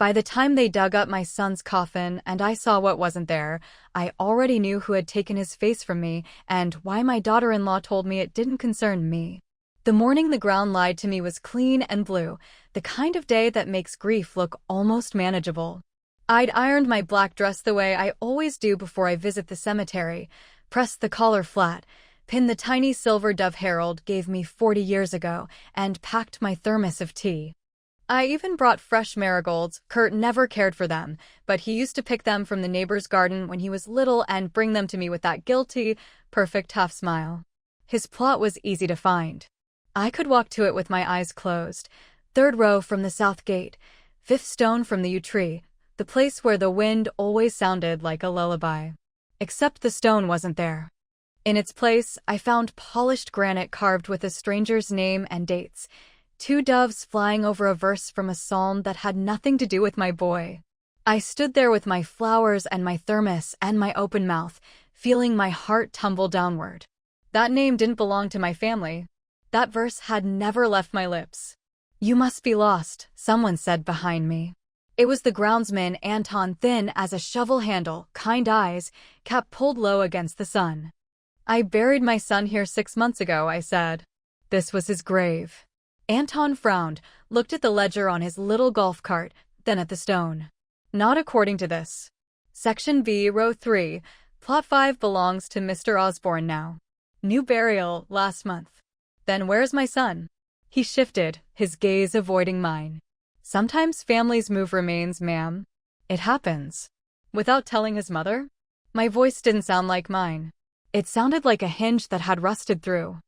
By the time they dug up my son's coffin and I saw what wasn't there, I already knew who had taken his face from me and why my daughter-in-law told me it didn't concern me. The morning the ground lied to me was clean and blue, the kind of day that makes grief look almost manageable. I'd ironed my black dress the way I always do before I visit the cemetery, pressed the collar flat, pinned the tiny silver dove Harold gave me 40 years ago, and packed my thermos of tea. I even brought fresh marigolds. Kurt never cared for them, but he used to pick them from the neighbor's garden when he was little and bring them to me with that guilty, perfect half-smile. His plot was easy to find. I could walk to it with my eyes closed. 3rd row from the south gate, 5th stone from the yew tree, the place where the wind always sounded like a lullaby. Except the stone wasn't there. In its place, I found polished granite carved with a stranger's name and dates, 2 doves flying over a verse from a psalm that had nothing to do with my boy. I stood there with my flowers and my thermos and my open mouth, feeling my heart tumble downward. That name didn't belong to my family. That verse had never left my lips. "You must be lost," someone said behind me. It was the groundsman Anton, thin as a shovel handle, kind eyes, cap pulled low against the sun. "I buried my son here 6 months ago," I said. This was his grave. Anton frowned, looked at the ledger on his little golf cart, then at the stone. "Not according to this. Section B, row 3, plot 5 belongs to Mr. Osborne now. New burial last month." "Then where's my son?" He shifted, his gaze avoiding mine. "Sometimes families move remains, ma'am. It happens." Without telling his mother? My voice didn't sound like mine. It sounded like a hinge that had rusted through.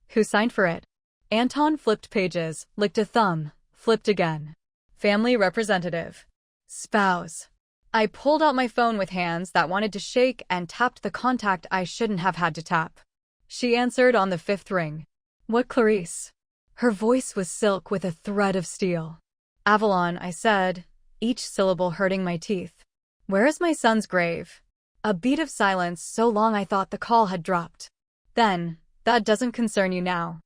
"Who signed for it?" Anton flipped pages, licked a thumb, flipped again. "Family representative. Spouse." I pulled out my phone with hands that wanted to shake and tapped the contact I shouldn't have had to tap. She answered on the 5th ring. "What, Clarice?" Her voice was silk with a thread of steel. "Avalon," I said, each syllable hurting my teeth. "Where is my son's grave?" A beat of silence so long I thought the call had dropped. Then, "That doesn't concern you now."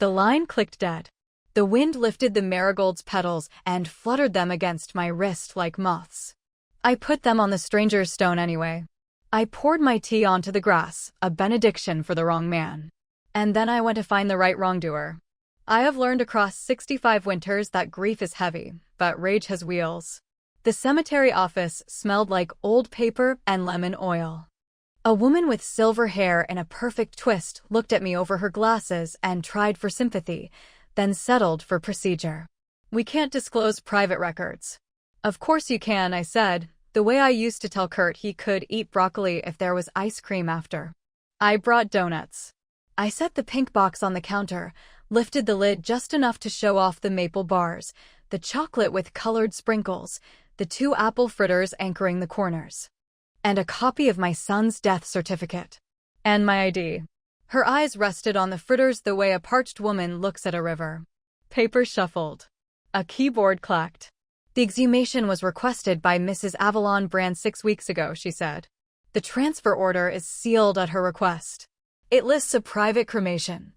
The line clicked dead. The wind lifted the marigold's petals and fluttered them against my wrist like moths. I put them on the stranger's stone anyway. I poured my tea onto the grass, a benediction for the wrong man. And then I went to find the right wrongdoer. I have learned across 65 winters that grief is heavy, but rage has wheels. The cemetery office smelled like old paper and lemon oil. A woman with silver hair in a perfect twist looked at me over her glasses and tried for sympathy, then settled for procedure. "We can't disclose private records." "Of course you can," I said, the way I used to tell Kurt he could eat broccoli if there was ice cream after. I brought donuts. I set the pink box on the counter, lifted the lid just enough to show off the maple bars, the chocolate with colored sprinkles, the 2 apple fritters anchoring the corners, and a copy of my son's death certificate. And my ID. Her eyes rested on the fritters the way a parched woman looks at a river. Paper shuffled. A keyboard clacked. "The exhumation was requested by Mrs. Avalon Brand 6 weeks ago," she said. "The transfer order is sealed at her request. It lists a private cremation."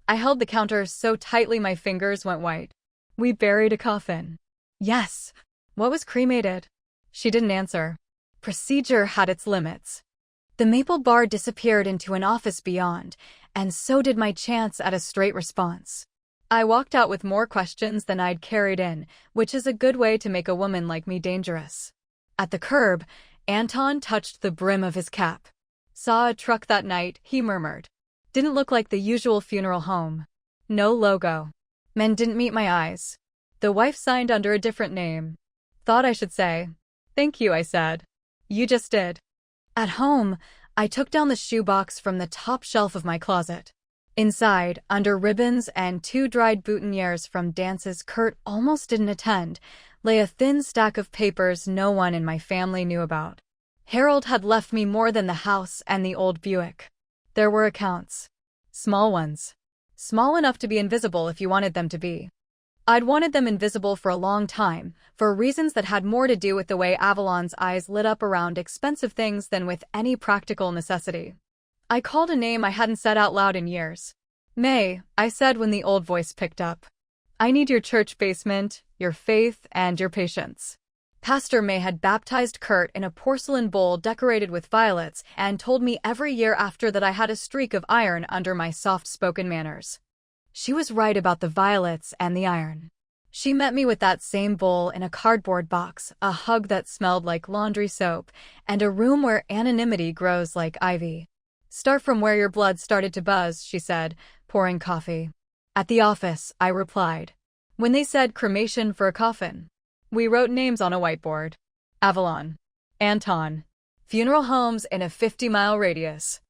I held the counter so tightly my fingers went white. "We buried a coffin." "Yes." "What was cremated?" She didn't answer. Procedure had its limits. The maple bar disappeared into an office beyond, and so did my chance at a straight response. I walked out with more questions than I'd carried in, which is a good way to make a woman like me dangerous. At the curb, Anton touched the brim of his cap. "Saw a truck that night," he murmured. "Didn't look like the usual funeral home. No logo. Men didn't meet my eyes. The wife signed under a different name." Thought I should say, "Thank you," I said. "You just did." At home, I took down the shoebox from the top shelf of my closet. Inside, under ribbons and 2 dried boutonnieres from dances Kurt almost didn't attend, lay a thin stack of papers no one in my family knew about. Harold had left me more than the house and the old Buick. There were accounts. Small ones. Small enough to be invisible if you wanted them to be. I'd wanted them invisible for a long time, for reasons that had more to do with the way Avalon's eyes lit up around expensive things than with any practical necessity. I called a name I hadn't said out loud in years. "May," I said when the old voice picked up. "I need your church basement, your faith, and your patience." Pastor May had baptized Kurt in a porcelain bowl decorated with violets and told me every year after that I had a streak of iron under my soft-spoken manners. She was right about the violets and the iron. She met me with that same bowl in a cardboard box, a hug that smelled like laundry soap, and a room where anonymity grows like ivy. "Start from where your blood started to buzz," she said, pouring coffee. "At the office," I replied. "When they said cremation for a coffin, we wrote names on a whiteboard. Avalon. Anton. Funeral homes in a 50-mile radius."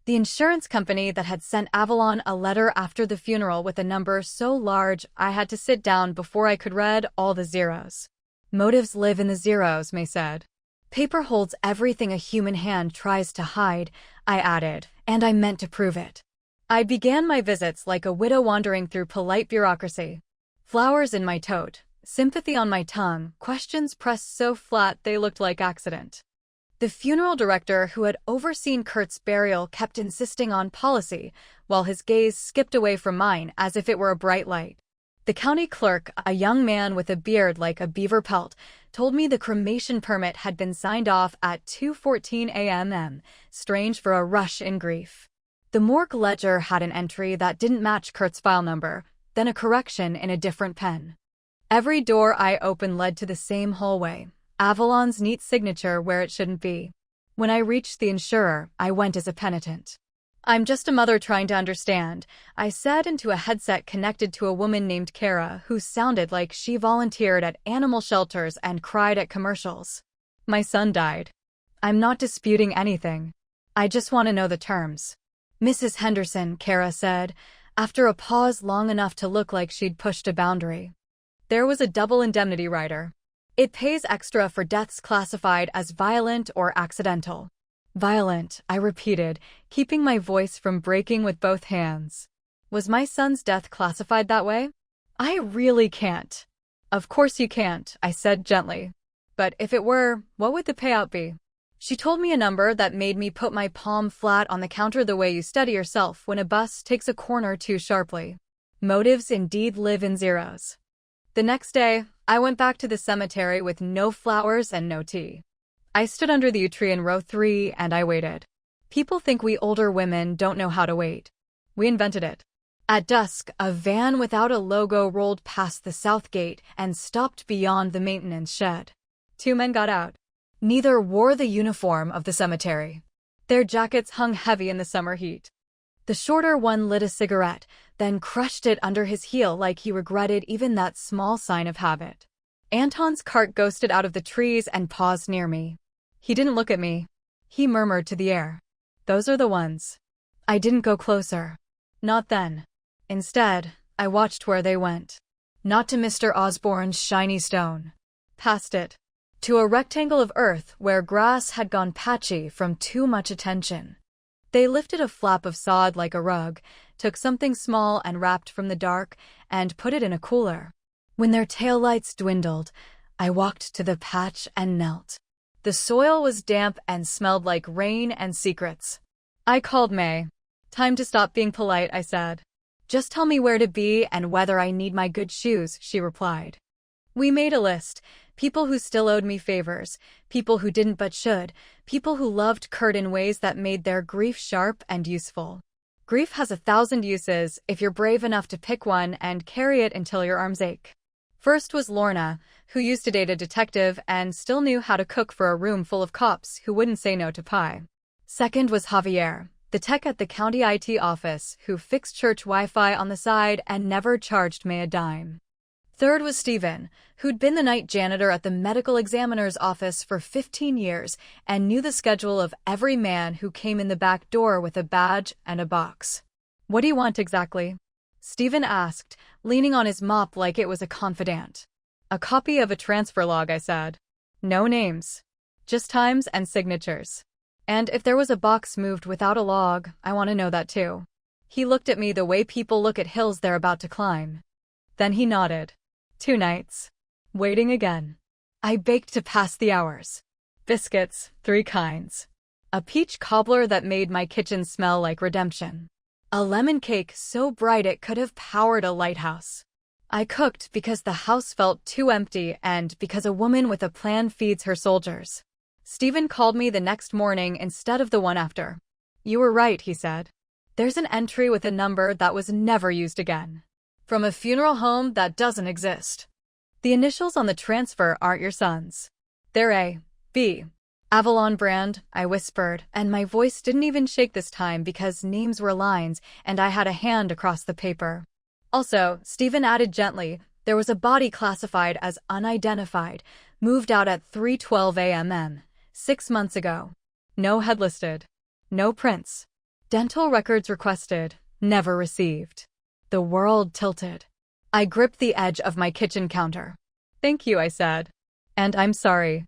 The insurance company that had sent Avalon a letter after the funeral with a number so large I had to sit down before I could read all the zeros. "Motives live in the zeros," May said. "Paper holds everything a human hand tries to hide," I added, and I meant to prove it. I began my visits like a widow wandering through polite bureaucracy. Flowers in my tote, sympathy on my tongue, questions pressed so flat they looked like accident. The funeral director who had overseen Kurt's burial kept insisting on policy, while his gaze skipped away from mine as if it were a bright light. The county clerk, a young man with a beard like a beaver pelt, told me the cremation permit had been signed off at 2:14 a.m. Strange for a rush in grief. The morgue ledger had an entry that didn't match Kurt's file number, then a correction in a different pen. Every door I opened led to the same hallway, Avalon's neat signature where it shouldn't be. When I reached the insurer, I went as a penitent. "I'm just a mother trying to understand," I said into a headset connected to a woman named Kara who sounded like she volunteered at animal shelters and cried at commercials. "My son died. I'm not disputing anything. I just want to know the terms." "Mrs. Henderson," Kara said, after a pause long enough to look like she'd pushed a boundary. "There was a double indemnity rider. It pays extra for deaths classified as violent or accidental." "Violent," I repeated, keeping my voice from breaking with both hands. "Was my son's death classified that way?" "I really can't." "Of course you can't," I said gently. "But if it were, what would the payout be?" She told me a number that made me put my palm flat on the counter the way you steady yourself when a bus takes a corner too sharply. Motives indeed live in zeros. The next day, I went back to the cemetery with no flowers and no tea. I stood under the yew tree in row 3 and I waited. People think we older women don't know how to wait. We invented it. At dusk, a van without a logo rolled past the south gate and stopped beyond the maintenance shed. 2 men got out. Neither wore the uniform of the cemetery. Their jackets hung heavy in the summer heat. The shorter one lit a cigarette, then crushed it under his heel like he regretted even that small sign of habit. Anton's cart ghosted out of the trees and paused near me. He didn't look at me. He murmured to the air. "Those are the ones." I didn't go closer. Not then. Instead, I watched where they went. Not to Mr. Osborne's shiny stone. Past it. To a rectangle of earth where grass had gone patchy from too much attention. They lifted a flap of sod like a rug, took something small and wrapped from the dark, and put it in a cooler. When their taillights dwindled, I walked to the patch and knelt. The soil was damp and smelled like rain and secrets. I called May. "Time to stop being polite," I said. "Just tell me where to be and whether I need my good shoes," she replied. We made a list. People who still owed me favors, people who didn't but should, people who loved Kurt in ways that made their grief sharp and useful. Grief has 1,000 uses if you're brave enough to pick one and carry it until your arms ache. First was Lorna, who used to date a detective and still knew how to cook for a room full of cops who wouldn't say no to pie. Second was Javier, the tech at the county IT office who fixed church Wi-Fi on the side and never charged May a dime. Third was Stephen, who'd been the night janitor at the medical examiner's office for 15 years and knew the schedule of every man who came in the back door with a badge and a box. "What do you want exactly?" Stephen asked, leaning on his mop like it was a confidant. "A copy of a transfer log," I said. "No names. Just times and signatures. And if there was a box moved without a log, I want to know that too." He looked at me the way people look at hills they're about to climb. Then he nodded. 2 nights. Waiting again. I baked to pass the hours. Biscuits, 3 kinds. A peach cobbler that made my kitchen smell like redemption. A lemon cake so bright it could have powered a lighthouse. I cooked because the house felt too empty and because a woman with a plan feeds her soldiers. Stephen called me the next morning instead of the one after. You were right, he said. There's an entry with a number that was never used again. From a funeral home that doesn't exist. The initials on the transfer aren't your son's. They're A. B. Avalon brand, I whispered, and my voice didn't even shake this time because names were lines and I had a hand across the paper. Also, Stephen added gently, there was a body classified as unidentified, moved out at 3:12 a.m. 6 months ago. No head listed. No prints. Dental records requested, never received. The world tilted. I gripped the edge of my kitchen counter. Thank you, I said. And I'm sorry.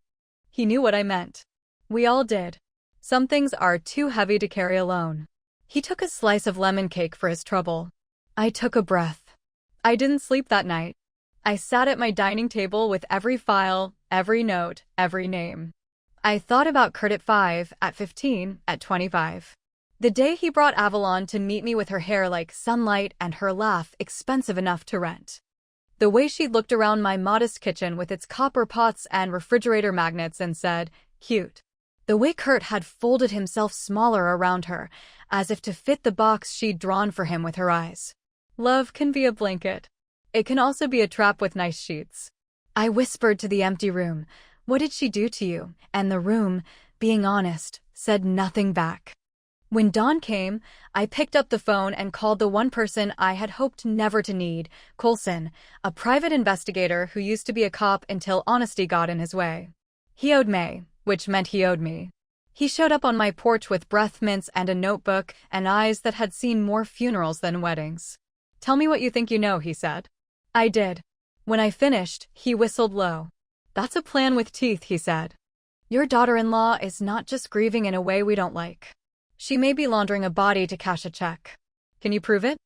He knew what I meant. We all did. Some things are too heavy to carry alone. He took a slice of lemon cake for his trouble. I took a breath. I didn't sleep that night. I sat at my dining table with every file, every note, every name. I thought about Kurt at 5, at 15, at 25. The day he brought Avalon to meet me with her hair like sunlight and her laugh expensive enough to rent. The way she looked around my modest kitchen with its copper pots and refrigerator magnets and said, cute. The way Kurt had folded himself smaller around her, as if to fit the box she'd drawn for him with her eyes. Love can be a blanket. It can also be a trap with nice sheets. I whispered to the empty room, what did she do to you? And the room, being honest, said nothing back. When dawn came, I picked up the phone and called the one person I had hoped never to need, Coulson, a private investigator who used to be a cop until honesty got in his way. He owed May, which meant he owed me. He showed up on my porch with breath mints and a notebook and eyes that had seen more funerals than weddings. Tell me what you think you know, he said. I did. When I finished, he whistled low. That's a plan with teeth, he said. Your daughter-in-law is not just grieving in a way we don't like. She may be laundering a body to cash a check. Can you prove it?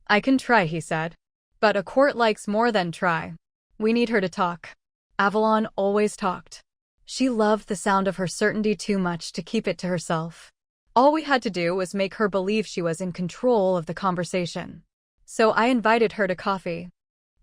I can try, he said. But a court likes more than try. We need her to talk. Avalon always talked. She loved the sound of her certainty too much to keep it to herself. All we had to do was make her believe she was in control of the conversation. So I invited her to coffee.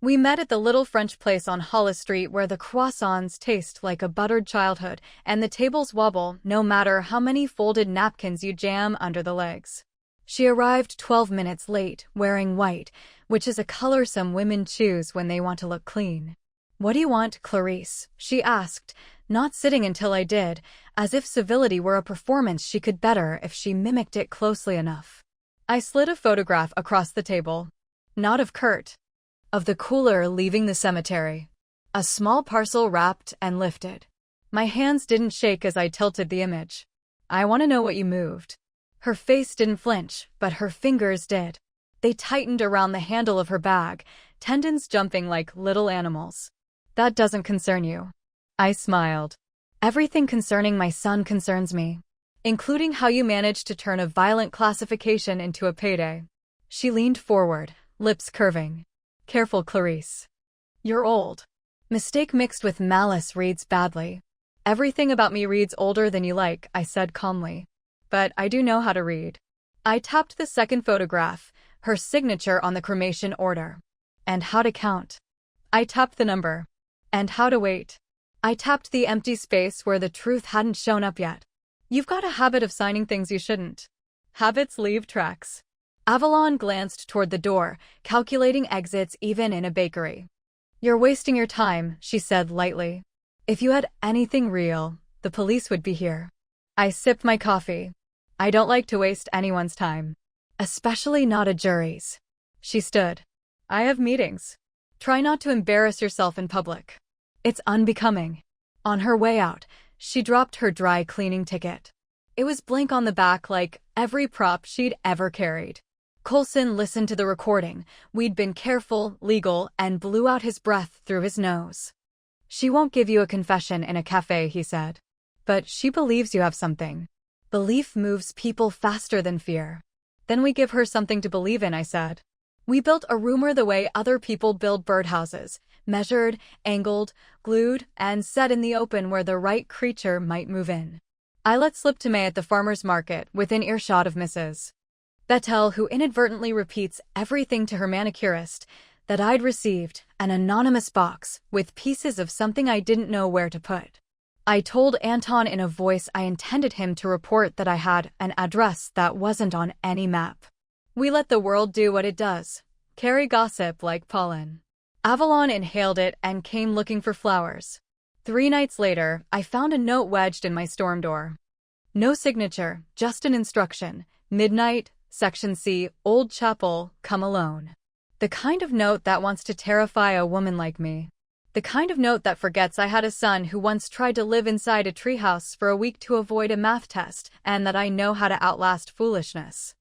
We met at the little French place on Hollis Street where the croissants taste like a buttered childhood and the tables wobble no matter how many folded napkins you jam under the legs. She arrived 12 minutes late, wearing white, which is a color some women choose when they want to look clean. What do you want, Clarice? She asked, not sitting until I did, as if civility were a performance she could better if she mimicked it closely enough. I slid a photograph across the table. Not of Kurt. Of the cooler leaving the cemetery. A small parcel wrapped and lifted. My hands didn't shake as I tilted the image. I want to know what you moved. Her face didn't flinch, but her fingers did. They tightened around the handle of her bag, tendons jumping like little animals. That doesn't concern you. I smiled. Everything concerning my son concerns me, including how you managed to turn a violent classification into a payday. She leaned forward, lips curving. Careful, Clarice. You're old. Mistake mixed with malice reads badly. Everything about me reads older than you like, I said calmly. But I do know how to read. I tapped the second photograph, her signature on the cremation order. And how to count. I tapped the number. And how to wait. I tapped the empty space where the truth hadn't shown up yet. You've got a habit of signing things you shouldn't. Habits leave tracks. Avalon glanced toward the door, calculating exits even in a bakery. You're wasting your time, she said lightly. If you had anything real, the police would be here. I sipped my coffee. I don't like to waste anyone's time. Especially not a jury's. She stood. I have meetings. Try not to embarrass yourself in public. It's unbecoming. On her way out, she dropped her dry cleaning ticket. It was blank on the back like every prop she'd ever carried. Coulson listened to the recording. We'd been careful, legal, and blew out his breath through his nose. She won't give you a confession in a cafe, he said. But she believes you have something. Belief moves people faster than fear. Then we give her something to believe in, I said. We built a rumor the way other people build birdhouses, measured, angled, glued, and set in the open where the right creature might move in. I let slip to May at the farmer's market, within earshot of Mrs. Bettel, who inadvertently repeats everything to her manicurist, that I'd received an anonymous box with pieces of something I didn't know where to put. I told Anton in a voice I intended him to report that I had an address that wasn't on any map. We let the world do what it does, carry gossip like pollen. Avalon inhaled it and came looking for flowers. 3 nights later, I found a note wedged in my storm door. No signature, just an instruction. Midnight, Section C, Old Chapel, come alone. The kind of note that wants to terrify a woman like me. The kind of note that forgets I had a son who once tried to live inside a treehouse for a week to avoid a math test, and that I know how to outlast foolishness.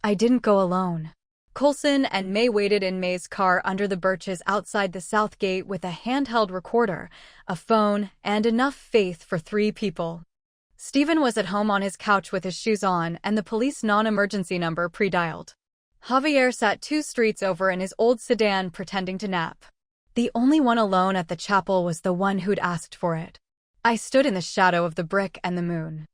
I didn't go alone. Coulson and May waited in May's car under the birches outside the south gate with a handheld recorder, a phone, and enough faith for 3 people. Stephen was at home on his couch with his shoes on and the police non-emergency number pre-dialed. Javier sat 2 streets over in his old sedan pretending to nap. The only one alone at the chapel was the one who'd asked for it. I stood in the shadow of the brick and the moon.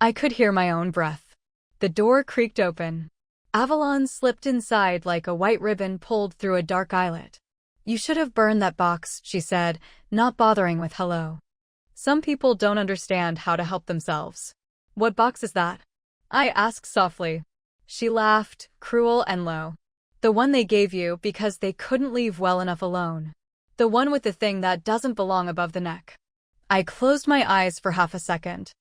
I could hear my own breath. The door creaked open. Avalon slipped inside like a white ribbon pulled through a dark eyelet. "You should have burned that box," she said, not bothering with hello. "Some people don't understand how to help themselves." "What box is that?" I asked softly. She laughed, cruel and low. "The one they gave you because they couldn't leave well enough alone. The one with the thing that doesn't belong above the neck." I closed my eyes for half a second.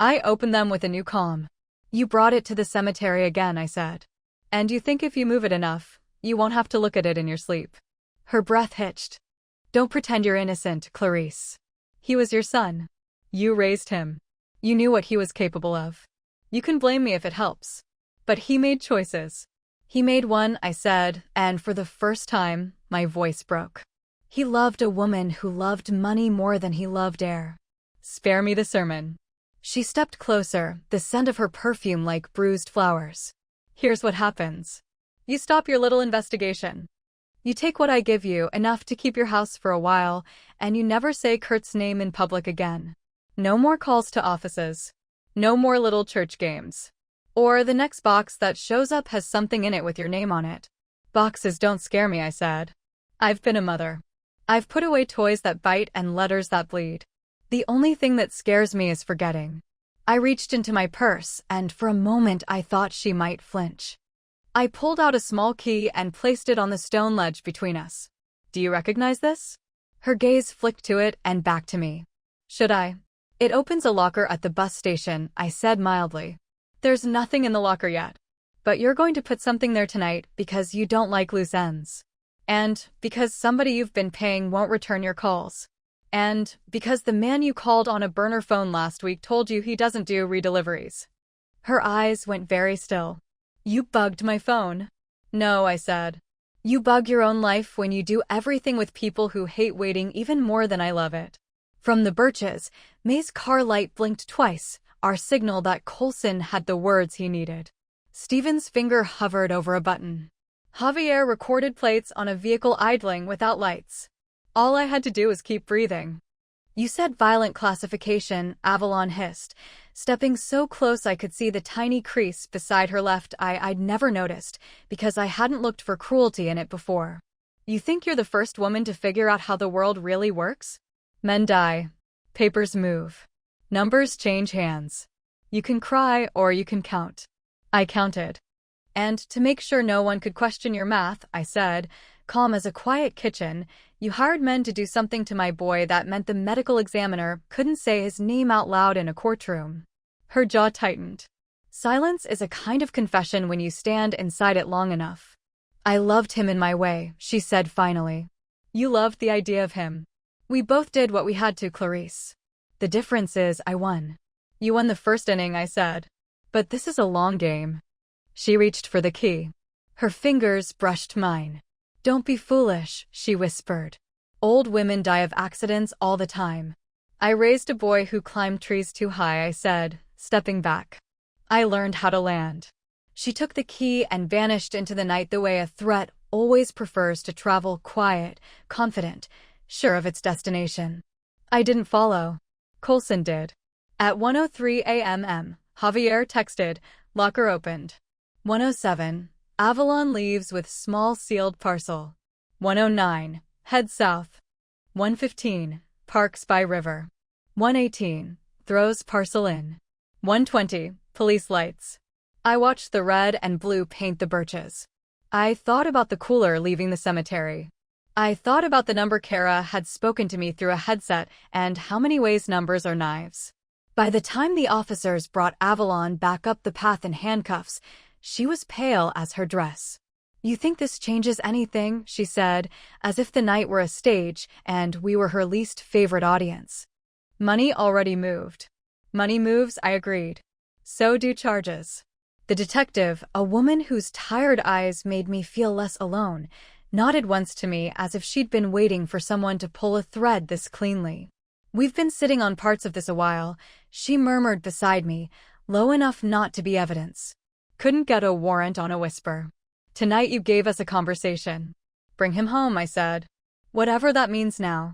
I opened them with a new calm. "You brought it to the cemetery again," I said. "And you think if you move it enough, you won't have to look at it in your sleep." Her breath hitched. "Don't pretend you're innocent, Clarice. He was your son. You raised him. You knew what he was capable of. You can blame me if it helps. But he made choices." "He made one," I said, and for the first time, my voice broke. "He loved a woman who loved money more than he loved air." "Spare me the sermon." She stepped closer, the scent of her perfume like bruised flowers. "Here's what happens. You stop your little investigation. You take what I give you, enough to keep your house for a while, and you never say Kurt's name in public again. No more calls to offices. No more little church games. Or the next box that shows up has something in it with your name on it." "Boxes don't scare me," I said. "I've been a mother. I've put away toys that bite and letters that bleed. The only thing that scares me is forgetting." I reached into my purse, and for a moment I thought she might flinch. I pulled out a small key and placed it on the stone ledge between us. "Do you recognize this?" Her gaze flicked to it and back to me. "Should I?" "It opens a locker at the bus station," I said mildly. "There's nothing in the locker yet. But you're going to put something there tonight because you don't like loose ends. And because somebody you've been paying won't return your calls. And because the man you called on a burner phone last week told you he doesn't do redeliveries." Her eyes went very still. "You bugged my phone." "No," I said. "You bug your own life when you do everything with people who hate waiting even more than I love it." From the birches, May's car light blinked twice, our signal that Coulson had the words he needed. Stephen's finger hovered over a button. Javier recorded plates on a vehicle idling without lights. All I had to do was keep breathing. "You said violent classification," Avalon hissed, stepping so close I could see the tiny crease beside her left eye I'd never noticed, because I hadn't looked for cruelty in it before. "You think you're the first woman to figure out how the world really works? Men die. Papers move. Numbers change hands. You can cry or you can count." I counted. "And to make sure no one could question your math," I said, calm as a quiet kitchen, "you hired men to do something to my boy that meant the medical examiner couldn't say his name out loud in a courtroom." Her jaw tightened. "Silence is a kind of confession when you stand inside it long enough." "I loved him in my way," she said finally. "You loved the idea of him. We both did what we had to, Clarice. The difference is I won." "You won the first inning," I said. "But this is a long game." She reached for the key. Her fingers brushed mine. "Don't be foolish," she whispered. "Old women die of accidents all the time." "I raised a boy who climbed trees too high," I said, stepping back. "I learned how to land." She took the key and vanished into the night the way a threat always prefers to travel, quiet, confident, sure of its destination. I didn't follow. Coulson did. At 1:03 a.m., Javier texted, "Locker opened." 1:07, Avalon leaves with small sealed parcel. 109. Head south. 115. Parks by river. 118. Throws parcel in. 120. Police lights. I watched the red and blue paint the birches. I thought about the cooler leaving the cemetery. I thought about the number Kara had spoken to me through a headset and how many ways numbers are knives. By the time the officers brought Avalon back up the path in handcuffs, she was pale as her dress. "You think this changes anything?" she said, as if the night were a stage and we were her least favorite audience. Money already moved. Money moves, I agreed. So do charges. The detective, a woman whose tired eyes made me feel less alone, nodded once to me as if she'd been waiting for someone to pull a thread this cleanly. "We've been sitting on parts of this a while," she murmured beside me, low enough not to be evidence. "Couldn't get a warrant on a whisper. Tonight you gave us a conversation." "Bring him home," I said. Whatever that means now.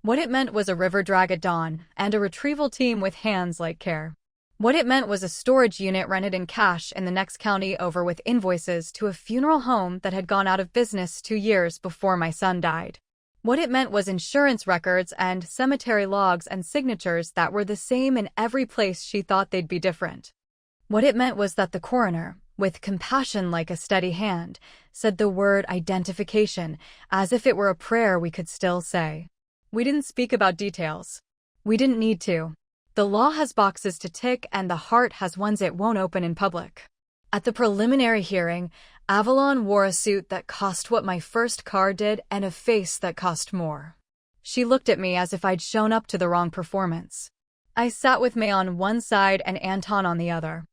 What it meant was a river drag at dawn, and a retrieval team with hands like care. What it meant was a storage unit rented in cash in the next county over with invoices to a funeral home that had gone out of business 2 years before my son died. What it meant was insurance records and cemetery logs and signatures that were the same in every place she thought they'd be different. What it meant was that the coroner, with compassion like a steady hand, said the word identification as if it were a prayer we could still say. We didn't speak about details. We didn't need to. The law has boxes to tick and the heart has ones it won't open in public. At the preliminary hearing, Avalon wore a suit that cost what my first car did and a face that cost more. She looked at me as if I'd shown up to the wrong performance. I sat with May on one side and Anton on the other.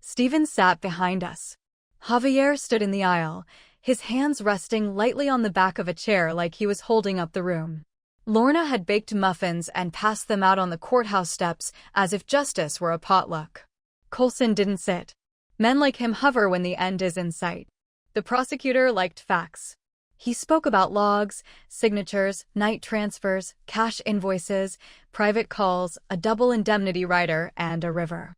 Steven sat behind us. Javier stood in the aisle, his hands resting lightly on the back of a chair like he was holding up the room. Lorna had baked muffins and passed them out on the courthouse steps as if justice were a potluck. Coulson didn't sit. Men like him hover when the end is in sight. The prosecutor liked facts. He spoke about logs, signatures, night transfers, cash invoices, private calls, a double indemnity rider, and a river.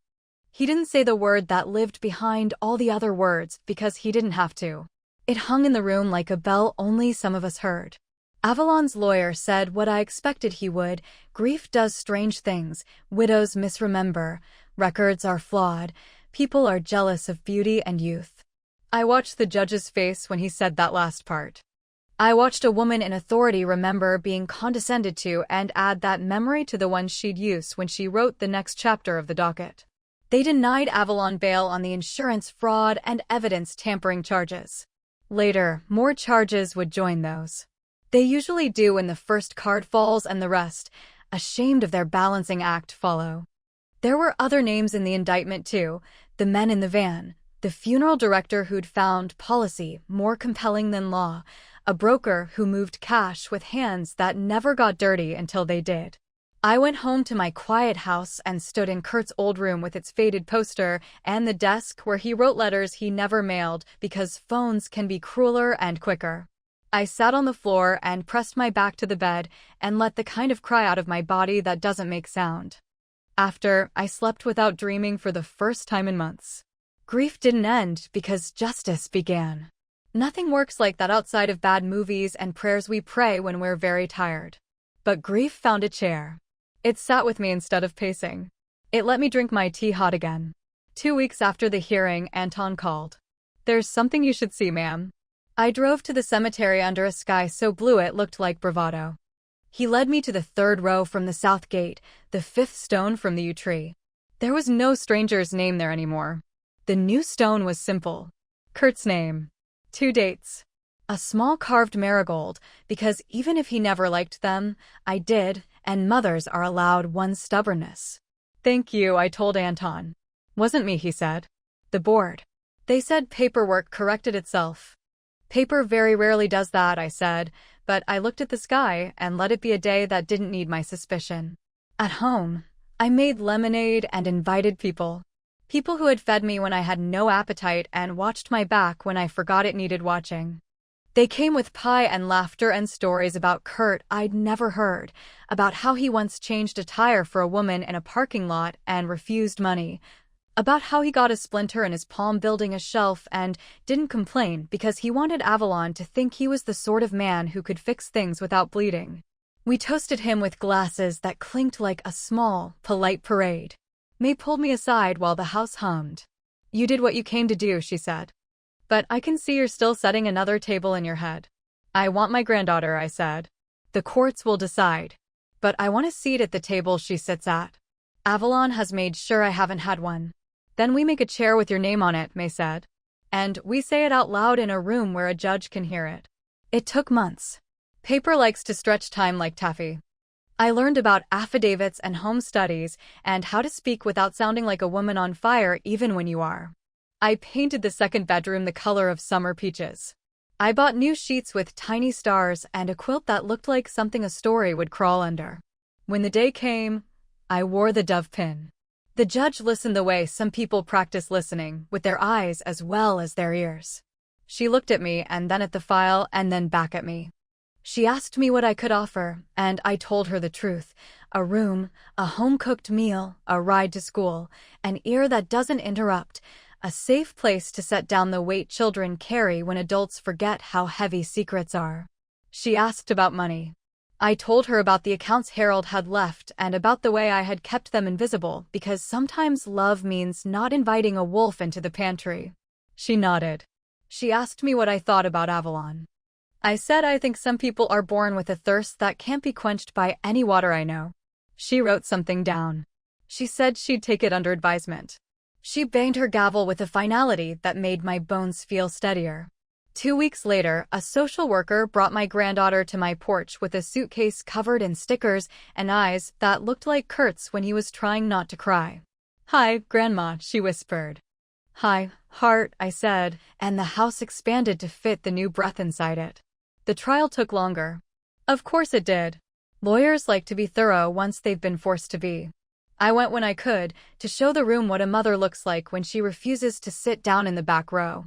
He didn't say the word that lived behind all the other words because he didn't have to. It hung in the room like a bell only some of us heard. Avalon's lawyer said what I expected he would: grief does strange things, widows misremember, records are flawed, people are jealous of beauty and youth. I watched the judge's face when he said that last part. I watched a woman in authority remember being condescended to and add that memory to the one she'd use when she wrote the next chapter of the docket. They denied Avalon bail on the insurance fraud and evidence tampering charges. Later, more charges would join those. They usually do when the first card falls and the rest, ashamed of their balancing act, follow. There were other names in the indictment too: the men in the van, the funeral director who'd found policy more compelling than law, a broker who moved cash with hands that never got dirty until they did. I went home to my quiet house and stood in Kurt's old room with its faded poster and the desk where he wrote letters he never mailed because phones can be crueler and quicker. I sat on the floor and pressed my back to the bed and let the kind of cry out of my body that doesn't make sound. After, I slept without dreaming for the first time in months. Grief didn't end because justice began. Nothing works like that outside of bad movies and prayers we pray when we're very tired. But grief found a chair. It sat with me instead of pacing. It let me drink my tea hot again. 2 weeks after the hearing, Anton called. "There's something you should see, ma'am." I drove to the cemetery under a sky so blue it looked like bravado. He led me to the 3rd row from the south gate, the 5th stone from the yew tree. There was no stranger's name there anymore. The new stone was simple. Kurt's name. 2 dates. A small carved marigold, because even if he never liked them, I did, and mothers are allowed one stubbornness. "Thank you," I told Anton. "Wasn't me," he said. "The board. They said paperwork corrected itself." "Paper very rarely does that," I said, but I looked at the sky and let it be a day that didn't need my suspicion. At home, I made lemonade and invited people. People who had fed me when I had no appetite and watched my back when I forgot it needed watching. They came with pie and laughter and stories about Kurt I'd never heard, about how he once changed a tire for a woman in a parking lot and refused money, About how he got a splinter in his palm building a shelf and didn't complain because he wanted Avalon to think he was the sort of man who could fix things without bleeding. We toasted him with glasses that clinked like a small, polite parade. May pulled me aside while the house hummed. "You did what you came to do," she said. "But I can see you're still setting another table in your head." "I want my granddaughter," I said. "The courts will decide. But I want a seat at the table she sits at. Avalon has made sure I haven't had one." "Then we make a chair with your name on it," May said. "And we say it out loud in a room where a judge can hear it." It took months. Paper likes to stretch time like taffy. I learned about affidavits and home studies and how to speak without sounding like a woman on fire even when you are. I painted the second bedroom the color of summer peaches. I bought new sheets with tiny stars and a quilt that looked like something a story would crawl under. When the day came, I wore the dove pin. The judge listened the way some people practice listening, with their eyes as well as their ears. She looked at me and then at the file and then back at me. She asked me what I could offer, and I told her the truth. A room, a home-cooked meal, a ride to school, an ear that doesn't interrupt, a safe place to set down the weight children carry when adults forget how heavy secrets are. She asked about money. I told her about the accounts Harold had left and about the way I had kept them invisible because sometimes love means not inviting a wolf into the pantry. She nodded. She asked me what I thought about Avalon. I said I think some people are born with a thirst that can't be quenched by any water I know. She wrote something down. She said she'd take it under advisement. She banged her gavel with a finality that made my bones feel steadier. 2 weeks later, a social worker brought my granddaughter to my porch with a suitcase covered in stickers and eyes that looked like Kurt's when he was trying not to cry. "Hi, Grandma," she whispered. "Hi, Heart," I said, and the house expanded to fit the new breath inside it. The trial took longer. Of course it did. Lawyers like to be thorough once they've been forced to be. I went when I could, to show the room what a mother looks like when she refuses to sit down in the back row.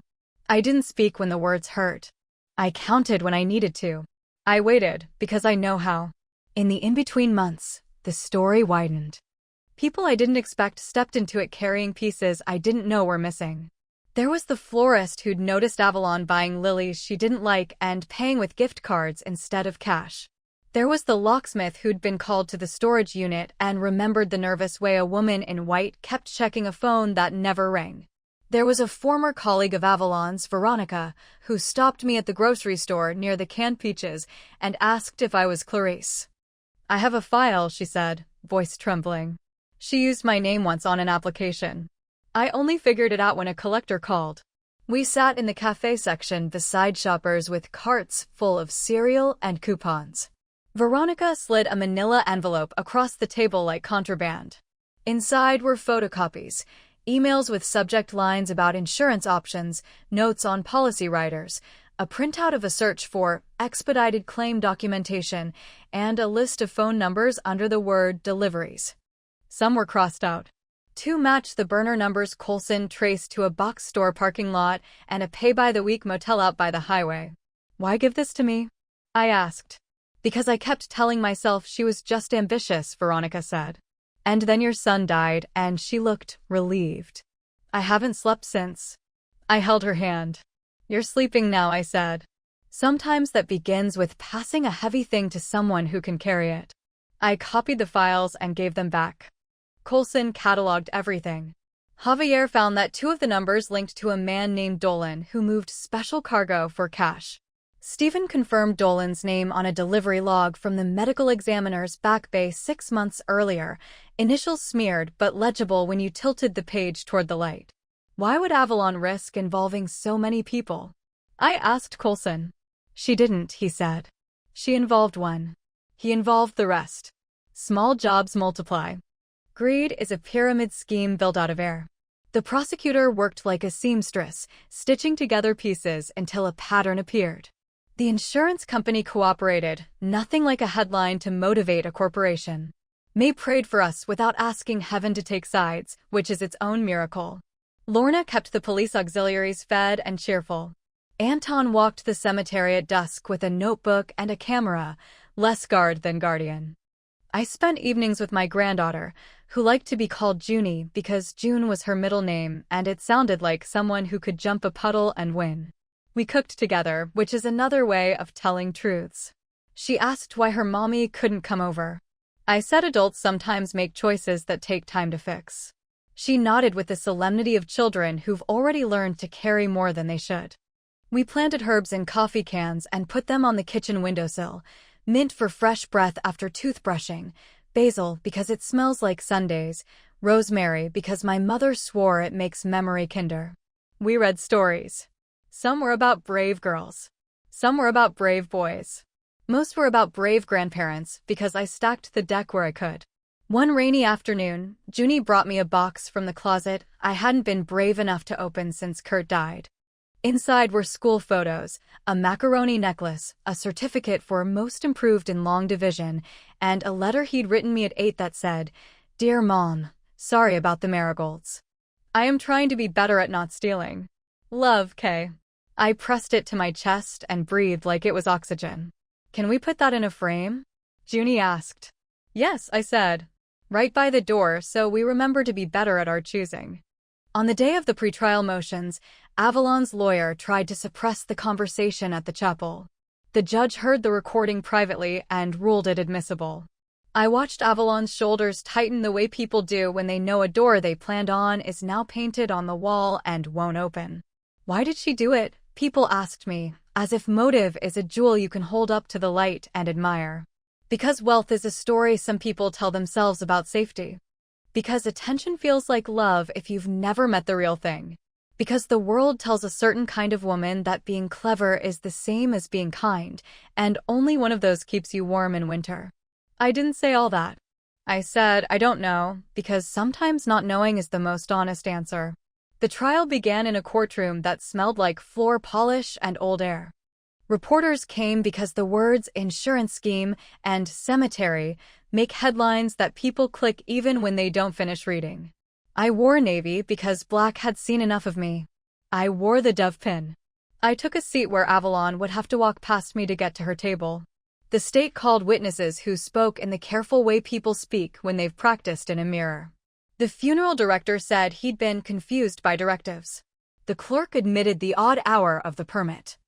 I didn't speak when the words hurt. I counted when I needed to. I waited, because I know how. In the in-between months, the story widened. People I didn't expect stepped into it carrying pieces I didn't know were missing. There was the florist who'd noticed Avalon buying lilies she didn't like and paying with gift cards instead of cash. There was the locksmith who'd been called to the storage unit and remembered the nervous way a woman in white kept checking a phone that never rang. There was a former colleague of Avalon's, Veronica, who stopped me at the grocery store near the canned peaches and asked if I was Clarice. "I have a file," she said, voice trembling. She used my name once on an application. I only figured it out when a collector called. We sat in the cafe section beside shoppers with carts full of cereal and coupons. Veronica slid a manila envelope across the table like contraband. Inside were photocopies, emails with subject lines about insurance options, notes on policy writers, a printout of a search for expedited claim documentation, and a list of phone numbers under the word deliveries. Some were crossed out. 2 matched the burner numbers Coulson traced to a box store parking lot and a pay-by-the-week motel out by the highway. "Why give this to me?" I asked. "Because I kept telling myself she was just ambitious," Veronica said. "And then your son died," and she looked relieved. "I haven't slept since." I held her hand. "You're sleeping now," I said. Sometimes that begins with passing a heavy thing to someone who can carry it. I copied the files and gave them back. Coulson cataloged everything. Javier found that 2 of the numbers linked to a man named Dolan who moved special cargo for cash. Stephen confirmed Dolan's name on a delivery log from the medical examiner's back bay 6 months earlier, initials smeared but legible when you tilted the page toward the light. Why would Avalon risk involving so many people? I asked Coulson. "She didn't," he said. "She involved one. He involved the rest. Small jobs multiply. Greed is a pyramid scheme built out of air." The prosecutor worked like a seamstress, stitching together pieces until a pattern appeared. The insurance company cooperated, nothing like a headline to motivate a corporation. May prayed for us without asking heaven to take sides, which is its own miracle. Lorna kept the police auxiliaries fed and cheerful. Anton walked the cemetery at dusk with a notebook and a camera, less guard than guardian. I spent evenings with my granddaughter, who liked to be called Junie because June was her middle name and it sounded like someone who could jump a puddle and win. We cooked together, which is another way of telling truths. She asked why her mommy couldn't come over. I said adults sometimes make choices that take time to fix. She nodded with the solemnity of children who've already learned to carry more than they should. We planted herbs in coffee cans and put them on the kitchen windowsill, mint for fresh breath after toothbrushing, basil because it smells like Sundays, rosemary because my mother swore it makes memory kinder. We read stories. Some were about brave girls. Some were about brave boys. Most were about brave grandparents because I stacked the deck where I could. One rainy afternoon, Junie brought me a box from the closet I hadn't been brave enough to open since Kurt died. Inside were school photos, a macaroni necklace, a certificate for most improved in long division, and a letter he'd written me at 8 that said, "Dear Mom, sorry about the marigolds. I am trying to be better at not stealing. Love, Kay." I pressed it to my chest and breathed like it was oxygen. "Can we put that in a frame?" Junie asked. "Yes," I said. "Right by the door so we remember to be better at our choosing." On the day of the pretrial motions, Avalon's lawyer tried to suppress the conversation at the chapel. The judge heard the recording privately and ruled it admissible. I watched Avalon's shoulders tighten the way people do when they know a door they planned on is now painted on the wall and won't open. Why did she do it? People asked me, as if motive is a jewel you can hold up to the light and admire. Because wealth is a story some people tell themselves about safety. Because attention feels like love if you've never met the real thing. Because the world tells a certain kind of woman that being clever is the same as being kind, and only one of those keeps you warm in winter. I didn't say all that. I said, I don't know, because sometimes not knowing is the most honest answer. The trial began in a courtroom that smelled like floor polish and old air. Reporters came because the words insurance scheme and cemetery make headlines that people click even when they don't finish reading. I wore navy because black had seen enough of me. I wore the dove pin. I took a seat where Avalon would have to walk past me to get to her table. The state called witnesses who spoke in the careful way people speak when they've practiced in a mirror. The funeral director said he'd been confused by directives. The clerk admitted the odd hour of the permit.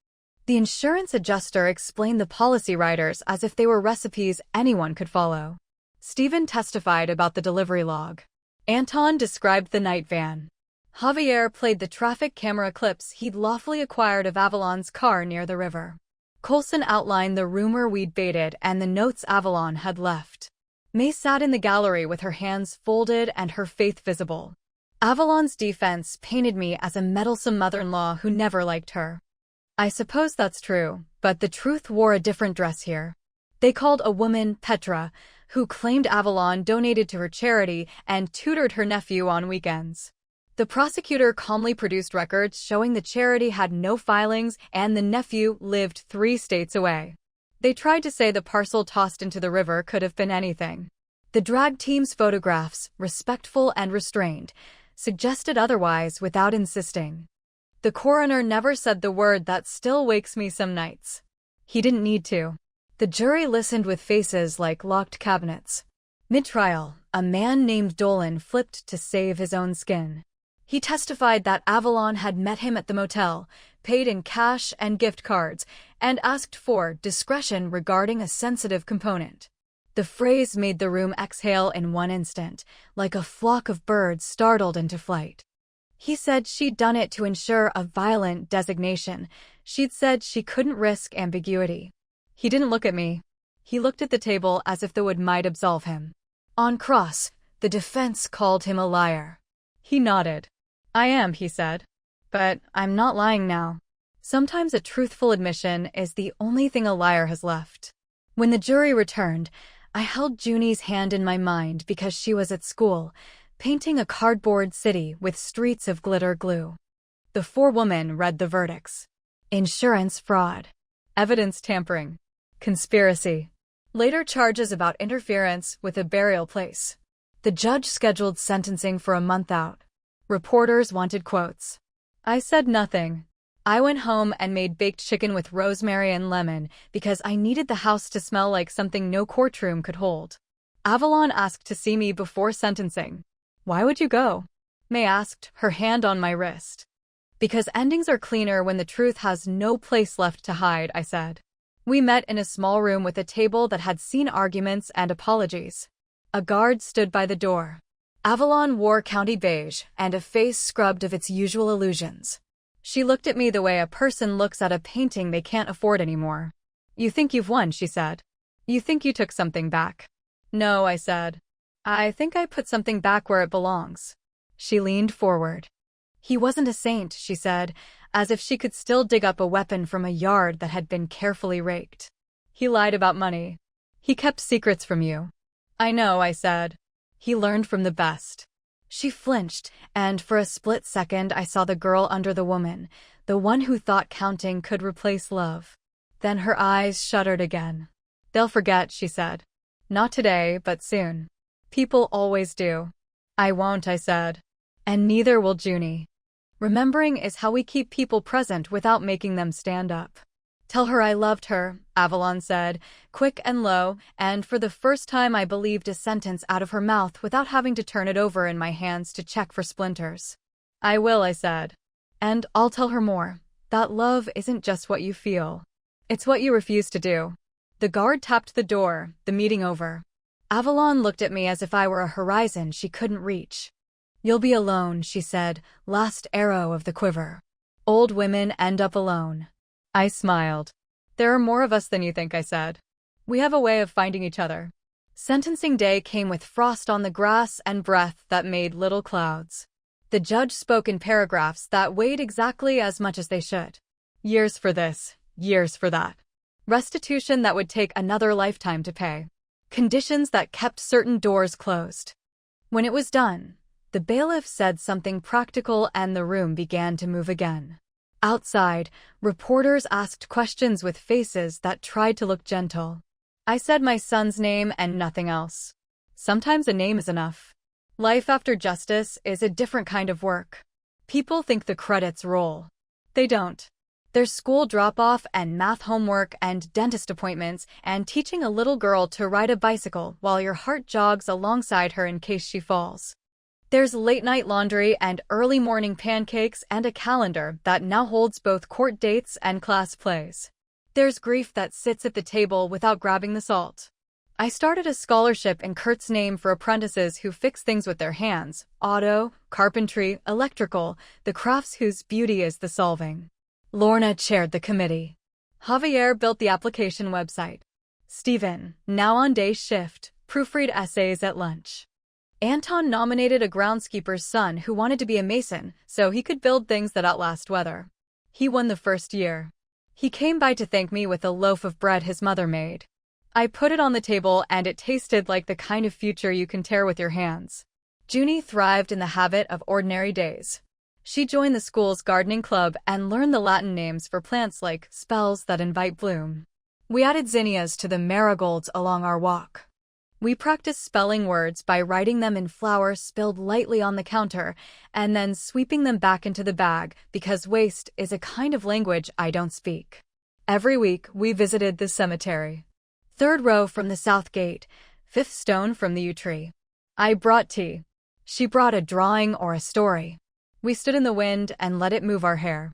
The insurance adjuster explained the policy riders as if they were recipes anyone could follow. Stephen testified about the delivery log. Anton described the night van. Javier played the traffic camera clips he'd lawfully acquired of Avalon's car near the river. Coulson outlined the rumor we'd baited and the notes Avalon had left. May sat in the gallery with her hands folded and her faith visible. Avalon's defense painted me as a meddlesome mother-in-law who never liked her. I suppose that's true, but the truth wore a different dress here. They called a woman Petra, who claimed Avalon donated to her charity and tutored her nephew on weekends. The prosecutor calmly produced records showing the charity had no filings and the nephew lived 3 states away. They tried to say the parcel tossed into the river could have been anything. The drag team's photographs, respectful and restrained, suggested otherwise without insisting. The coroner never said the word that still wakes me some nights. He didn't need to. The jury listened with faces like locked cabinets. Mid-trial, a man named Dolan flipped to save his own skin. He testified that Avalon had met him at the motel, paid in cash and gift cards, and asked for discretion regarding a sensitive component. The phrase made the room exhale in one instant, like a flock of birds startled into flight. He said she'd done it to ensure a violent designation. She'd said she couldn't risk ambiguity. He didn't look at me. He looked at the table as if the wood might absolve him. On cross, the defense called him a liar. He nodded. I am, he said. But I'm not lying now. Sometimes a truthful admission is the only thing a liar has left. When the jury returned, I held Junie's hand in my mind because she was at school, painting a cardboard city with streets of glitter glue. The 4 women read the verdicts. Insurance fraud. Evidence tampering. Conspiracy. Later charges about interference with a burial place. The judge scheduled sentencing for a month out. Reporters wanted quotes. I said nothing. I went home and made baked chicken with rosemary and lemon because I needed the house to smell like something no courtroom could hold. Avalon asked to see me before sentencing. Why would you go? May asked, her hand on my wrist. Because endings are cleaner when the truth has no place left to hide, I said. We met in a small room with a table that had seen arguments and apologies. A guard stood by the door. Avalon wore county beige and a face scrubbed of its usual illusions. She looked at me the way a person looks at a painting they can't afford anymore. You think you've won, she said. You think you took something back. No, I said. I think I put something back where it belongs. She leaned forward. He wasn't a saint, she said, as if she could still dig up a weapon from a yard that had been carefully raked. He lied about money. He kept secrets from you. I know, I said. He learned from the best. She flinched, and for a split second I saw the girl under the woman, the one who thought counting could replace love. Then her eyes shuddered again. They'll forget, she said. Not today, but soon. People always do. I won't, I said. And neither will Junie. Remembering is how we keep people present without making them stand up. Tell her I loved her, Avalon said, quick and low, and for the first time I believed a sentence out of her mouth without having to turn it over in my hands to check for splinters. I will, I said. And I'll tell her more. That love isn't just what you feel. It's what you refuse to do. The guard tapped the door, the meeting over. Avalon looked at me as if I were a horizon she couldn't reach. You'll be alone, she said, last arrow of the quiver. Old women end up alone. I smiled. There are more of us than you think, I said. We have a way of finding each other. Sentencing day came with frost on the grass and breath that made little clouds. The judge spoke in paragraphs that weighed exactly as much as they should. Years for this, years for that. Restitution that would take another lifetime to pay. Conditions that kept certain doors closed. When it was done, the bailiff said something practical and the room began to move again. Outside, reporters asked questions with faces that tried to look gentle. I said my son's name and nothing else. Sometimes a name is enough. Life after justice is a different kind of work. People think the credits roll. They don't. There's school drop-off and math homework and dentist appointments and teaching a little girl to ride a bicycle while your heart jogs alongside her in case she falls. There's late-night laundry and early morning pancakes and a calendar that now holds both court dates and class plays. There's grief that sits at the table without grabbing the salt. I started a scholarship in Kurt's name for apprentices who fix things with their hands, auto, carpentry, electrical, the crafts whose beauty is the solving. Lorna chaired the committee. Javier built the application website. Stephen, now on day shift, proofread essays at lunch. Anton nominated a groundskeeper's son who wanted to be a mason so he could build things that outlast weather. He won the first year. He came by to thank me with a loaf of bread his mother made. I put it on the table and it tasted like the kind of future you can tear with your hands. Junie thrived in the habit of ordinary days. She joined the school's gardening club and learned the Latin names for plants like spells that invite bloom. We added zinnias to the marigolds along our walk. We practiced spelling words by writing them in flour spilled lightly on the counter and then sweeping them back into the bag because waste is a kind of language I don't speak. Every week, we visited the cemetery. 3rd row from the south gate, 5th stone from the yew tree. I brought tea. She brought a drawing or a story. We stood in the wind and let it move our hair.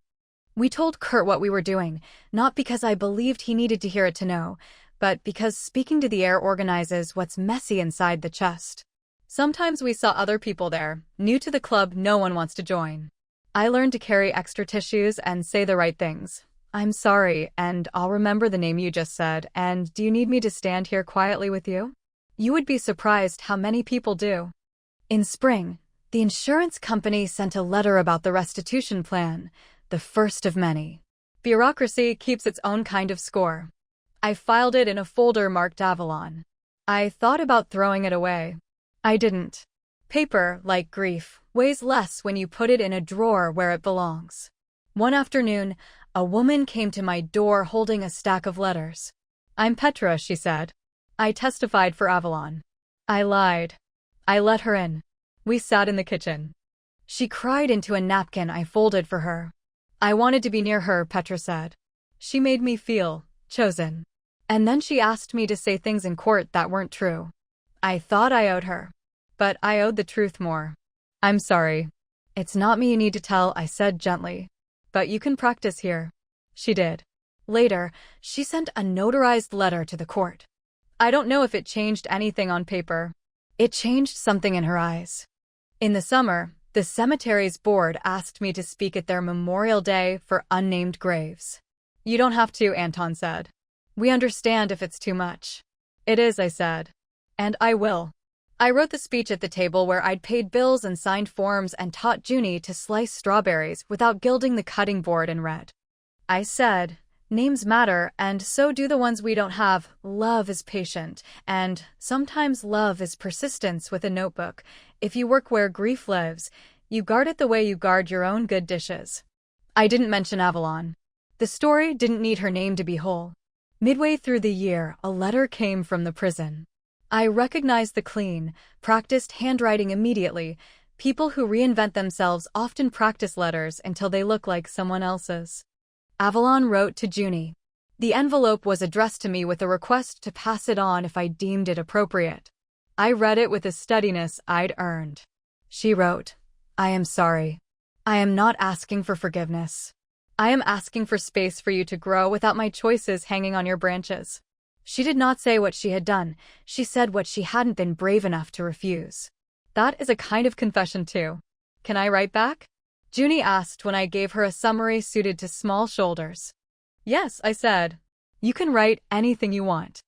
We told Kurt what we were doing, not because I believed he needed to hear it to know, but because speaking to the air organizes what's messy inside the chest. Sometimes we saw other people there, new to the club no one wants to join. I learned to carry extra tissues and say the right things. I'm sorry, and I'll remember the name you just said, and do you need me to stand here quietly with you? You would be surprised how many people do. In spring, the insurance company sent a letter about the restitution plan, the first of many. Bureaucracy keeps its own kind of score. I filed it in a folder marked Avalon. I thought about throwing it away. I didn't. Paper, like grief, weighs less when you put it in a drawer where it belongs. One afternoon, a woman came to my door holding a stack of letters. I'm Petra, she said. I testified for Avalon. I lied. I let her in. We sat in the kitchen. She cried into a napkin I folded for her. I wanted to be near her, Petra said. She made me feel chosen. And then she asked me to say things in court that weren't true. I thought I owed her. But I owed the truth more. I'm sorry. It's not me you need to tell, I said gently. But you can practice here. She did. Later, she sent a notarized letter to the court. I don't know if it changed anything on paper. It changed something in her eyes. In the summer, the cemetery's board asked me to speak at their Memorial Day for unnamed graves. You don't have to, Anton said. We understand if it's too much. It is, I said. And I will. I wrote the speech at the table where I'd paid bills and signed forms and taught Junie to slice strawberries without gilding the cutting board in red. I said, names matter, and so do the ones we don't have. Love is patient, and sometimes love is persistence with a notebook. If you work where grief lives, you guard it the way you guard your own good dishes. I didn't mention Avalon. The story didn't need her name to be whole. Midway through the year, a letter came from the prison. I recognized the clean, practiced handwriting immediately. People who reinvent themselves often practice letters until they look like someone else's. Avalon wrote to Junie. The envelope was addressed to me with a request to pass it on if I deemed it appropriate. I read it with a steadiness I'd earned. She wrote, I am sorry. I am not asking for forgiveness. I am asking for space for you to grow without my choices hanging on your branches. She did not say what she had done. She said what she hadn't been brave enough to refuse. That is a kind of confession too. Can I write back? Junie asked when I gave her a summary suited to small shoulders. Yes, I said. You can write anything you want.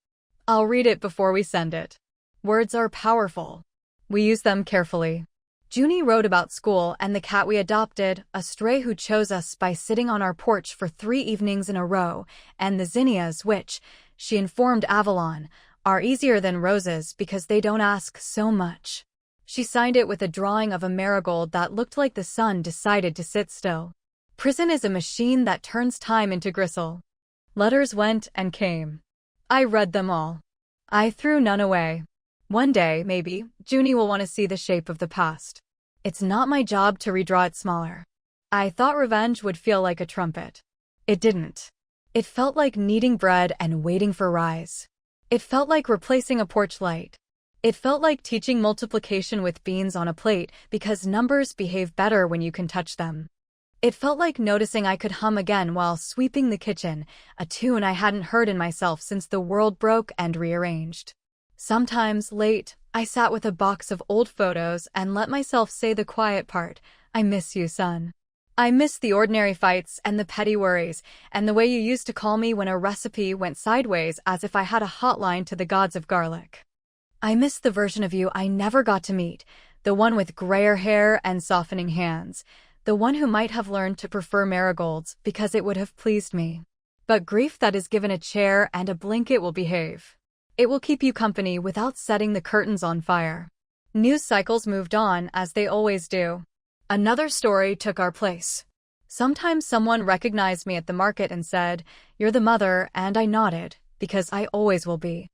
I'll read it before we send it. Words are powerful. We use them carefully. Junie wrote about school and the cat we adopted, a stray who chose us by sitting on our porch for 3 evenings in a row, and the zinnias which, she informed Avalon, are easier than roses because they don't ask so much. She signed it with a drawing of a marigold that looked like the sun decided to sit still. Prison is a machine that turns time into gristle. Letters went and came. I read them all. I threw none away. One day, maybe, Junie will want to see the shape of the past. It's not my job to redraw it smaller. I thought revenge would feel like a trumpet. It didn't. It felt like kneading bread and waiting for rise. It felt like replacing a porch light. It felt like teaching multiplication with beans on a plate because numbers behave better when you can touch them. It felt like noticing I could hum again while sweeping the kitchen, a tune I hadn't heard in myself since the world broke and rearranged. Sometimes, late, I sat with a box of old photos and let myself say the quiet part, I miss you, son. I miss the ordinary fights and the petty worries, and the way you used to call me when a recipe went sideways as if I had a hotline to the gods of garlic. I miss the version of you I never got to meet, the one with grayer hair and softening hands, the one who might have learned to prefer marigolds because it would have pleased me. But grief that is given a chair and a blanket will behave. It will keep you company without setting the curtains on fire. News cycles moved on as they always do. Another story took our place. Sometimes someone recognized me at the market and said, "You're the mother," and I nodded, because I always will be.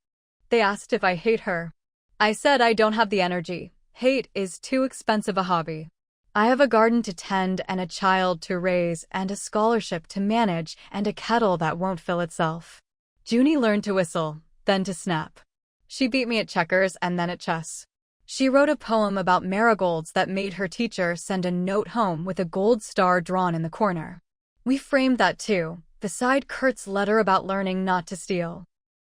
They asked if I hate her. I said I don't have the energy. Hate is too expensive a hobby. I have a garden to tend and a child to raise and a scholarship to manage and a kettle that won't fill itself. Junie learned to whistle, then to snap. She beat me at checkers and then at chess. She wrote a poem about marigolds that made her teacher send a note home with a gold star drawn in the corner. We framed that too, beside Kurt's letter about learning not to steal.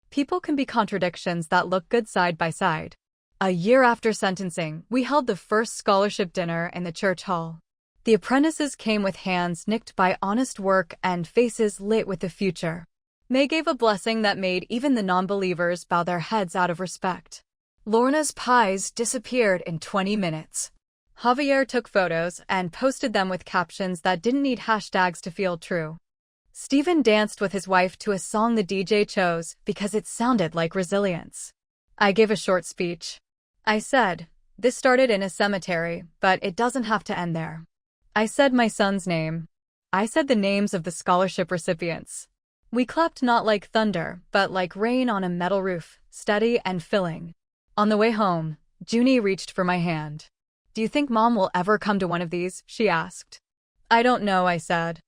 People can be contradictions that look good side by side. A year after sentencing, we held the first scholarship dinner in the church hall. The apprentices came with hands nicked by honest work and faces lit with the future. May gave a blessing that made even the non-believers bow their heads out of respect. Lorna's pies disappeared in 20 minutes. Javier took photos and posted them with captions that didn't need hashtags to feel true. Stephen danced with his wife to a song the DJ chose because it sounded like resilience. I gave a short speech. I said, "This started in a cemetery, but it doesn't have to end there." I said my son's name. I said the names of the scholarship recipients. We clapped not like thunder, but like rain on a metal roof, steady and filling. On the way home, Junie reached for my hand. "Do you think Mom will ever come to one of these?" she asked. "I don't know," I said.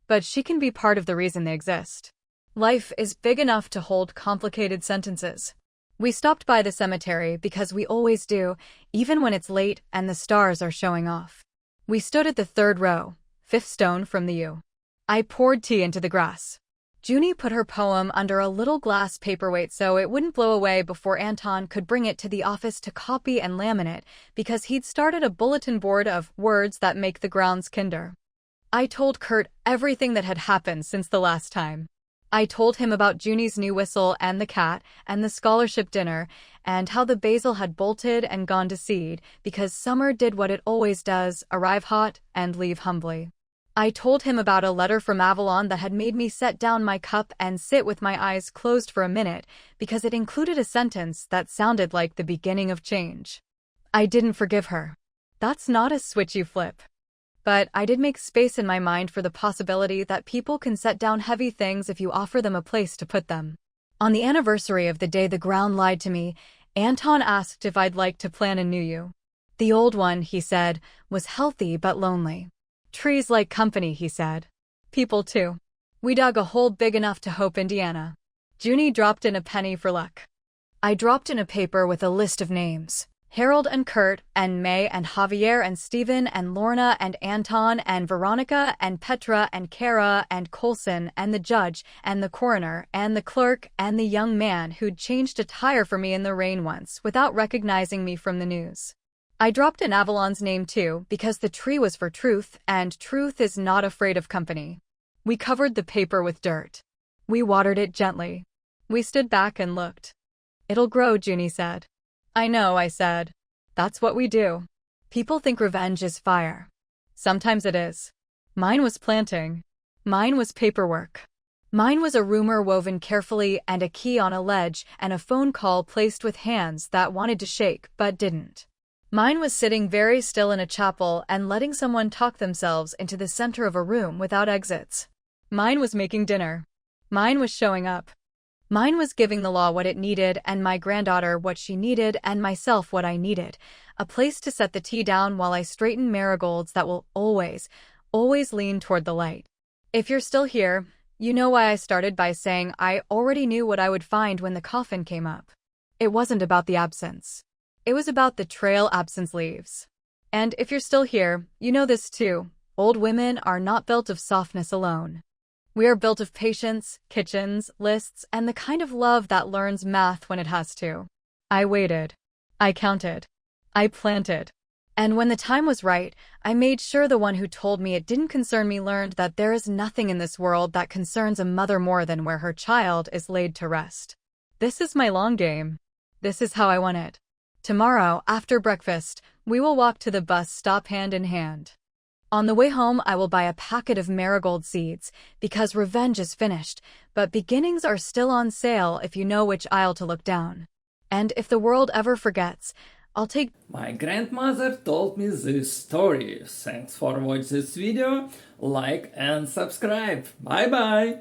"But she can be part of the reason they exist. Life is big enough to hold complicated sentences. We stopped by the cemetery because we always do, even when it's late and the stars are showing off. We stood at the third row, fifth stone from the U. I poured tea into the grass. Junie put her poem under a little glass paperweight so it wouldn't blow away before Anton could bring it to the office to copy and laminate because he'd started a bulletin board of words that make the grounds kinder. I told Kurt everything that had happened since the last time. I told him about Junie's new whistle and the cat and the scholarship dinner and how the basil had bolted and gone to seed because summer did what it always does, arrive hot and leave humbly. I told him about a letter from Avalon that had made me set down my cup and sit with my eyes closed for a minute because it included a sentence that sounded like the beginning of change. I didn't forgive her. That's not a switch you flip. But I did make space in my mind for the possibility that people can set down heavy things if you offer them a place to put them. On the anniversary of the day the ground lied to me, Anton asked if I'd like to plan a new you. The old one, he said, was healthy but lonely. Trees like company, he said. People too. We dug a hole big enough to hope Indiana. Junie dropped in a penny for luck. I dropped in a paper with a list of names. Harold and Kurt and May and Javier and Stephen and Lorna and Anton and Veronica and Petra and Kara and Colson and the judge and the coroner and the clerk and the young man who'd changed a tire for me in the rain once without recognizing me from the news. I dropped in Avalon's name too because the tree was for truth and truth is not afraid of company. We covered the paper with dirt. We watered it gently. We stood back and looked. It'll grow, Junie said. I know, I said. That's what we do. People think revenge is fire. Sometimes it is. Mine was planting. Mine was paperwork. Mine was a rumor woven carefully and a key on a ledge and a phone call placed with hands that wanted to shake but didn't. Mine was sitting very still in a chapel and letting someone talk themselves into the center of a room without exits. Mine was making dinner. Mine was showing up. Mine was giving the law what it needed and my granddaughter what she needed and myself what I needed, a place to set the tea down while I straighten marigolds that will always, always lean toward the light. If you're still here, you know why I started by saying I already knew what I would find when the coffin came up. It wasn't about the absence. It was about the trail absence leaves. And if you're still here, you know this too. Old women are not built of softness alone. We are built of patience, kitchens, lists, and the kind of love that learns math when it has to. I waited. I counted. I planted. And when the time was right, I made sure the one who told me it didn't concern me learned that there is nothing in this world that concerns a mother more than where her child is laid to rest. This is my long game. This is how I want it. Tomorrow, after breakfast, we will walk to the bus stop hand in hand. On the way home, I will buy a packet of marigold seeds, because revenge is finished, but beginnings are still on sale if you know which aisle to look down. And if the world ever forgets, I'll take... My grandmother told me this story. Thanks for watching this video, like and subscribe. Bye bye!